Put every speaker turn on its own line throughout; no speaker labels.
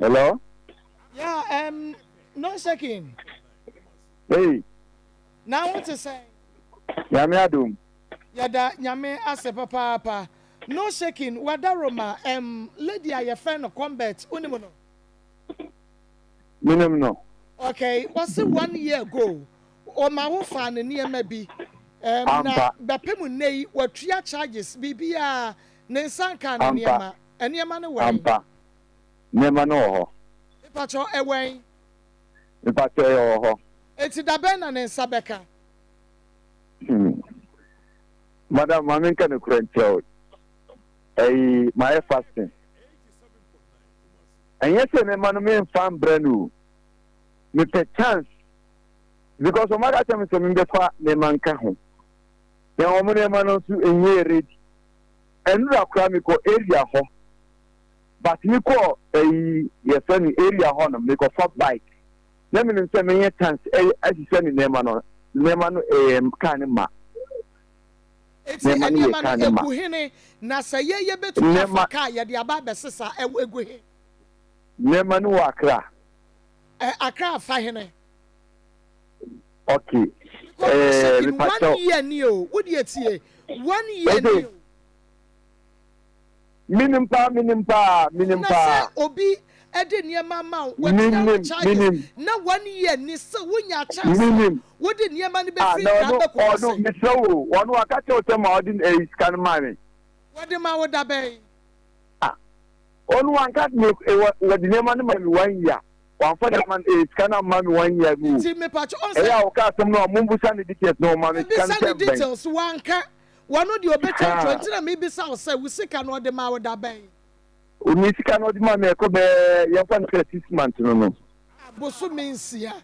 Hello?
Yeah, no shaking.
Hey.
Now what to say?
Nyame adum.
Yada nyame ase papa. No shaking. Wadaroma lady a your friend of combat unimono.
Minim no.
Okay, was it 1 year ago? Or my whole fan near maybe na bapemu nei watria charges bibia ne nsanka na niema. Eniema no wen.
Ampa. Niema no ho.
Pacho ewen.
Pacho e ho.
Eti dabe na ne nsabeka.
Madam, mamin kan kurantio. My fasting. And yes, ne manu me fan branu. Me pe chance because o maga tell me say me befa ne manka ho. Then o mo ne manu su enye ready. Enu akura me ko area ho. But me ko yes any area ho no me ko for bike. Na me say me chance as you say ne manu kan ma.
Eti eniema no eguhene na sayeye betu afaka ye de aba besesa eguhe.
Nema no akra.
Akra afahene.
Okay.
Me 1 year ni o. Wo de etie 1 year ni o.
Minim pa.
Na obi ede niema ma wo de charge. Na 1 year ni so wonya chance. Wo de niema ni be free grab ko.
No, me so wonu aka che o te ma odin scan money.
Wo de ma wo da be.
Onu wankat me the name man 1 year. One for the man scan man 1 year go.
Ti me patch on
say. Yeah, o ka some no mumbusa ni details no man
scan details wanka. Wano de obetwa 20 na me bi sa o say we sika no de ma wo da ben.
O ni sika no de ma me ko be ye fan 6 months no.
Bosu minsia.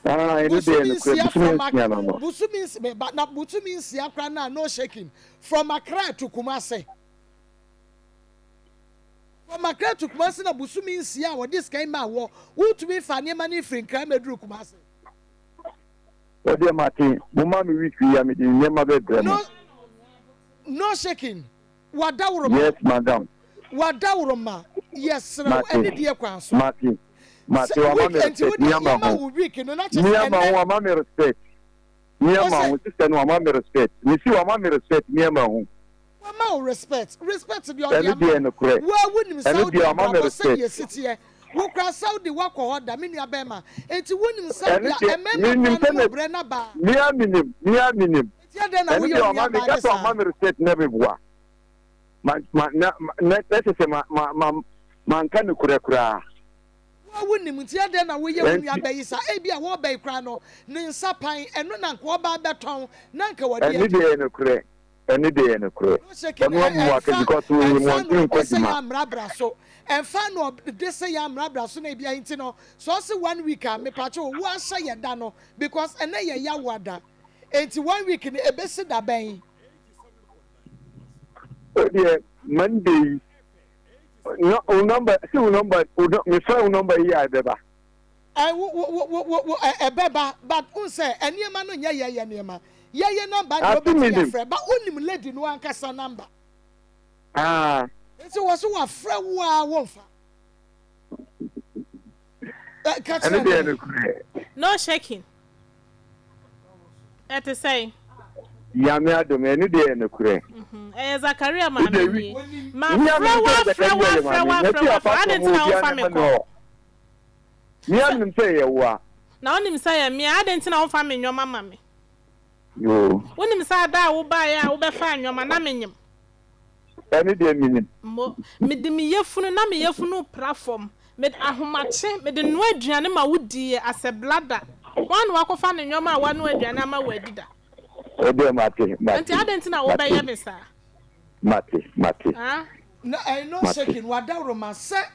Eno de no.
Bosu minsia but na bosu minsia kra na no shaking from Accra to Kumasi. From Accra to Kumasi na busumi nsia wo this kind ma wo wutumi fa ne ma ne free crime edru Kumasi.
O de mati mo ma mi week ya me de ne ma be brem.
No shaking. Wadawroma.
Yes madam.
Wadawroma. Yes no any de kwan so.
Mati wa ma me respect ni ama ho. Ni ama ho wa ma me respect. Ni ama ho sister no wa ma me respect. Ni si wa ma me respect ni ama ho.
Mama respect the
audience.
Well, wouldn't Saudi Arabia say yes city here. Wo kra Saudi wa ko hoda me nua bema. Enti wonim Saudi emema brana ba.
Me minim.
Enti ade na wo yo
ma me ka so ma me respect na beboa. Let's say man kan kura.
Wo wonim enti ade na wo yo nua ba yisa e bia wo ba kura no ne nsapan eno na nko ba beton na nka wo de.
Eni de no kure. Any day no kure. Onu amu wa because we want to kwajima.
So and fan no dey say am rabra so na bia nti no so say 1 week a me pacho wo ahya ye da no because ene ye ya wada. Enti 1 week ni ebesi da ben.
Yeah, Monday. No number, me phone number here beba.
Beba but un say eniema no nya ye eniema. Ye number no be friend but onim lady no ankasa number. It's was so friend wa wonfa.
No shaking. At say
Yami adom eni de ene kure.
Zakaria ma me. Ma frewa. I didn't know family.
Me am say ye wa.
Na onim say me I didn't know family your mama me.
Yo.
Wonim say da wo ba ya wo be fa anwoma na menyem.
Eni de minim.
Me de me yefunu na me yefunu platform. Me ahomache me de no aduane ma wodi ase blada. Wan wakofa ne nwoma a wano aduane ma wadida.
Ode mate.
Anti adenti na wo be ye me sa.
Mate.
No I know shaking wadawroma say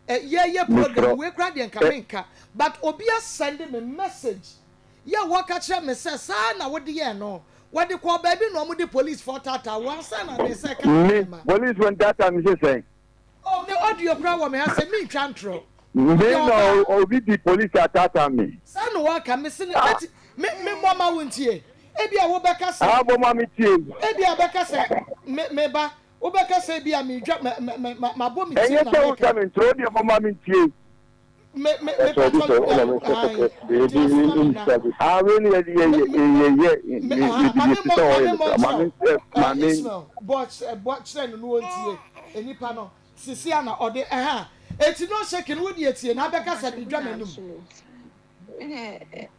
ye program we kra de nkamenka but obia send me message. Yeah, what catch me say, sana, what the year no? What the call baby no the police for tata one son and the second.
Police when that time is saying.
Oh, the audio problem has said me chantro.
Me no, or be the police at that me.
Son, what can missing it? Me, mama won't here. Ebi a Wobeka say.
Ah, mama me tie.
Ebi a Beka say. Meba. Wobeka say bi a me drop my bomb.
And you say come and throw the mama me tie.
me enipa no sisi ana ode eti no shaking wo die tie na beka sa dwa manum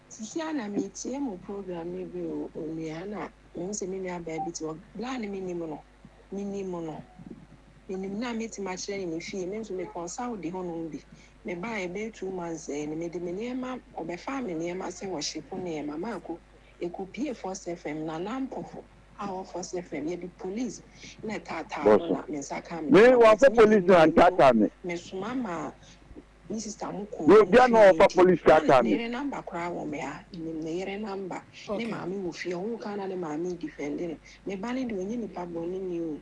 sisi ana me tie mo program ni bi o nua na me se me nua ba bi ti o bla ni minimum no minim na me ti ma kire ni fie me nso me consult de hono bi me ba e be 2 months ni me de me niema obefa me niema se wo shipu niema mako ekopie force fm na lampofo our force fm ye bi police na tata na me saka me
wa for police na tata
me suma ma ni sister mu ko
we bia no for police tata me
ne number kra wo me a ni me yere number ne maami wo fie wo kana ne maami defend me ba ne de onye ni pa boni ni o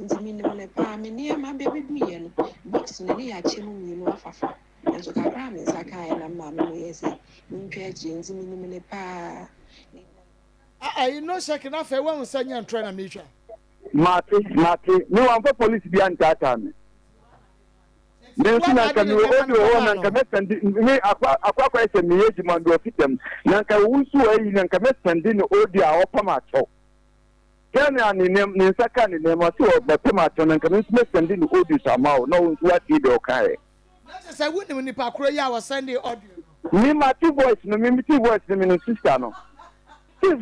nti minimum ne pa me niema be ye no box ne ne ya chemu minu afafa enso kakra me saka ya na maami mo yese ntwa ji nti minimum ne pa
you know shaking afa we won sanya ntro na me twa
mate ni wa for police bia ntata me Nesi na kami odi o na kame sendi me akwa ese me yeji mando fitem na nka wusu ayi na nka me sendi no odi a opama cho kana ni nsaka ni ne ma so opama cho na nka me sendi no odi samao na wonsu ati do kai
na say woni ni pa kro ya wa send audio
ni ma ti voice no me ti voice ni no sister no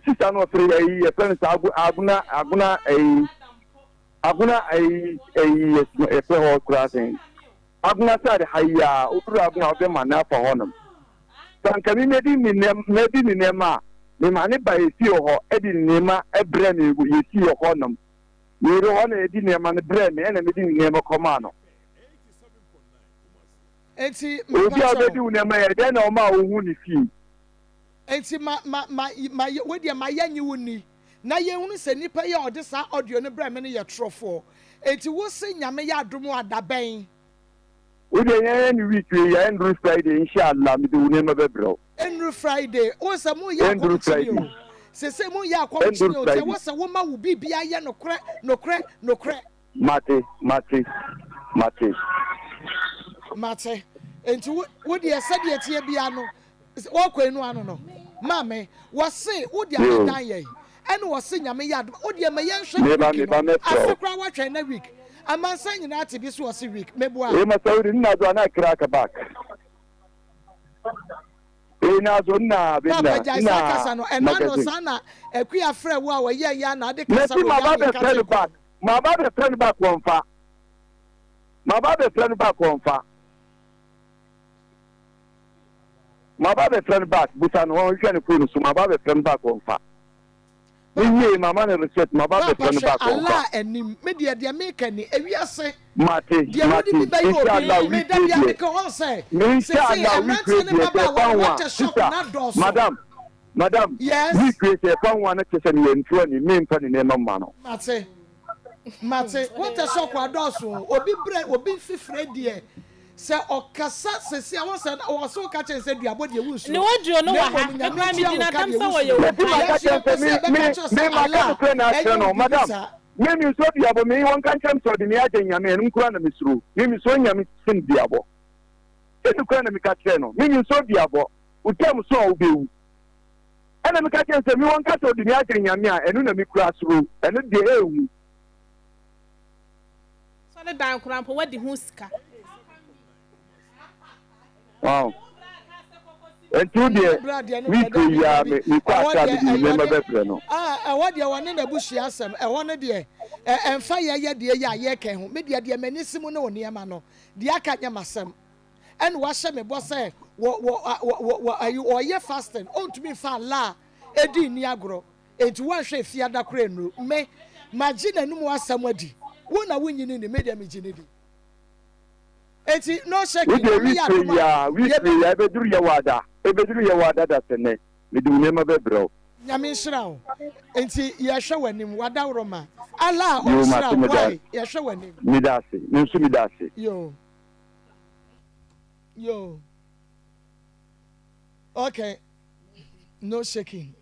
sister no three ayi e pen sa aguna ayi e pe ho krasen agna sare haya udura agna obe mana fa honum sanka mi medi ni nema me mane ba esi ho edi ni nema ebre me yesi honum ni ro ho na edi nema ne bre me na medi ni nema koma no
enti
obi obedi nema ye de na o ma ohu ni fi
enti ma wedi ma yanyi woni na ye hunu se nipa ye ode sa audio ne bre me ne ye trofo enti wo se nyame ya adomo adaben
we dey any week we end Friday inshallah me do nema be bro
end Friday o se mu ya ko se mu ya ko o se wo se wo ma wo bibia ye nokre mate enti wo de ese de tie bia no wo kwenu ano no mame wo se wo de adan ye ene wo se nyame ya wo de ma ye nhwe asekra wa twen na week amansa nyina ate bi so wo se week mebo a
e ma sawri na do na crack back e na zo na be na
kasa no ena no sana ekua frɛ wo a wo ye ya na ade kasa
wo ma ba be friend back wonfa buta no ho hwɛ ne phone so ma ba be friend back wonfa ni mama na research ma ba be friend back wonfa
Allah enim me de me kan ni ewiase
mate inshallah we madam
yes
we create a fan one to send you into any me mpa ni nema ma no
mate what a shock adoso obi fifre de se okasa sesi awon se o so ka chen se duabo de wusu
ni woduo no wa ha e kwa mi dina tam se wo ye wo
madam me so duabo me won kan chen so de me aje nyame en nkura na misuru me so nyame sin duabo e nkura na me ka chen no me so duabo utem so o bewu ana me ka chen se me won ka so de me aje nyame a enu na me kura suru enu de ewu
so le dan kura mpo wadi hu sika.
Wow. And two dear, we quite remember better. No,
what you want in the bush, yasam, I wanted dear, and fire ya dear ya can, maybe a dear menissimo no near mano, the akayamasam, and wash me boss say, what are you or ye fasting? On to me far la, Eddie Niagro, and to one shape fiada crane, may Magina no more somebody. One are winning in the medium ingenuity. Eti no shaking
we ebeduru ya wada da sene me du nema be bro
nyame nshirawo enti ye hwe wanim wada woroma ala o shirawo why ye hwe wanim
midase nsu midase
yo okay no shaking